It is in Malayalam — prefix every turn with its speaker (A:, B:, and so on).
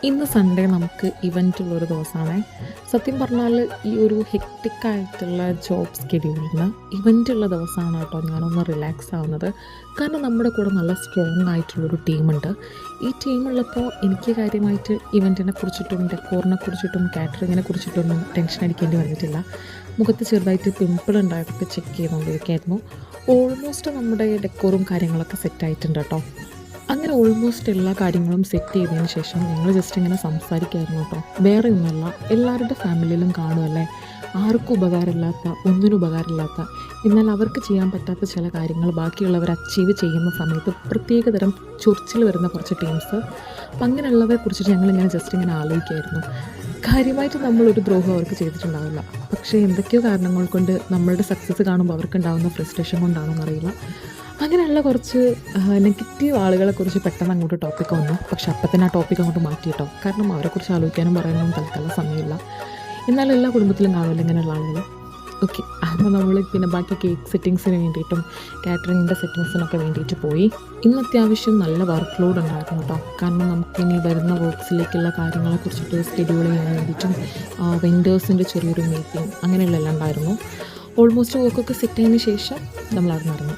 A: ഇന്ന് സൺഡേ നമുക്ക് ഇവൻറ്റുള്ളൊരു ദിവസമാണ്. സത്യം പറഞ്ഞാൽ ഈ ഒരു ഹെക്റ്റിക്കായിട്ടുള്ള ജോബ് സ്കെഡ്യൂളിന് ഇവൻറ്റുള്ള ദിവസമാണ് കേട്ടോ ഞാനൊന്ന് റിലാക്സ് ആവുന്നത്. കാരണം നമ്മുടെ കൂടെ നല്ല സ്ട്രോങ് ആയിട്ടുള്ളൊരു ടീമുണ്ട്. ഈ ടീമുള്ളപ്പോൾ എനിക്ക് കാര്യമായിട്ട് ഇവൻറ്റിനെ കുറിച്ചിട്ടും ഡെക്കോറിനെ കുറിച്ചിട്ടും കാറ്ററിങ്ങിനെ കുറിച്ചിട്ടൊന്നും ടെൻഷൻ അടിക്കേണ്ടി വന്നിട്ടില്ല. മുഖത്ത് ചെറുതായിട്ട് പിമ്പിൾ ഉണ്ടായതൊക്കെ ചെക്ക് ചെയ്തുകൊണ്ടിരിക്കുകയായിരുന്നു. ഓൾമോസ്റ്റ് നമ്മുടെ ഡെക്കോറും കാര്യങ്ങളൊക്കെ സെറ്റായിട്ടുണ്ട് കേട്ടോ. അങ്ങനെ ഓൾമോസ്റ്റ് എല്ലാ കാര്യങ്ങളും സെറ്റ് ചെയ്തതിന് ശേഷം ഞങ്ങൾ ജസ്റ്റ് ഇങ്ങനെ സംസാരിക്കായിരുന്നു കേട്ടോ. വേറെ ഒന്നുമല്ല, എല്ലാവരുടെ ഫാമിലിയിലും കാണുമല്ലേ, ആർക്കും ഉപകാരമില്ലാത്ത, ഒന്നിനും ഉപകാരമില്ലാത്ത, എന്നാൽ അവർക്ക് ചെയ്യാൻ പറ്റാത്ത ചില കാര്യങ്ങൾ ബാക്കിയുള്ളവർ അച്ചീവ് ചെയ്യുന്ന സമയത്ത് പ്രത്യേകതരം ചൊറിച്ചിൽ വരുന്ന കുറച്ച് ടീംസ്. അപ്പം അങ്ങനെയുള്ളവരെ കുറിച്ചിട്ട് ഞങ്ങളിങ്ങനെ ജസ്റ്റ് ഇങ്ങനെ ആലോചിക്കുമായിരുന്നു. കാര്യമായിട്ട് നമ്മളൊരു ദ്രോഹം അവർക്ക് ചെയ്തിട്ടുണ്ടാവില്ല, പക്ഷേ എന്തൊക്കെയോ കാരണങ്ങൾ കൊണ്ട് നമ്മളുടെ സക്സസ് കാണുമ്പോൾ അവർക്കുണ്ടാകുന്ന ഫ്രസ്ട്രേഷൻ കൊണ്ടാണോ എന്നറിയില്ല. അങ്ങനെയുള്ള കുറച്ച് നെഗറ്റീവ് ആളുകളെക്കുറിച്ച് പെട്ടെന്ന് അങ്ങോട്ട് ടോപ്പിക്ക് വന്നു. പക്ഷെ അപ്പം തന്നെ ആ ടോപ്പിക്ക് അങ്ങോട്ട് മാറ്റിയിട്ടോ. കാരണം അവരെക്കുറിച്ച് ആലോചിക്കാനും പറയാനൊന്നും തൽക്കാലം സമയമില്ല. എന്നാലും എല്ലാ കുടുംബത്തിലും കാണുമല്ലോ ഇങ്ങനെയുള്ള ആളുകൾ. ഓക്കെ, അപ്പോൾ നമ്മൾ പിന്നെ ബാക്കി കേക്ക് സെറ്റിങ്സിന് വേണ്ടിയിട്ടും കാറ്ററിങ്ങിൻ്റെ സെറ്റിങ്സിനൊക്കെ വേണ്ടിയിട്ട് പോയി. ഇന്ന് അത്യാവശ്യം നല്ല വർക്ക് ലോഡ് ഉണ്ടായിരുന്നു കേട്ടോ. കാരണം നമുക്കിനി വരുന്ന വർക്ക്സിലേക്കുള്ള കാര്യങ്ങളെക്കുറിച്ചിട്ട് ഷെഡ്യൂൾ ചെയ്യാൻ വേണ്ടിയിട്ടും വെൻഡേഴ്സിൻ്റെ ചെറിയൊരു മീറ്റിംഗ് അങ്ങനെയുള്ള എല്ലാം ഉണ്ടായിരുന്നു. ഓൾമോസ്റ്റ് വർക്കൊക്കെ സെറ്റ് ചെയ്തതിന് ശേഷം നമ്മൾ അവിടെ നടന്നു.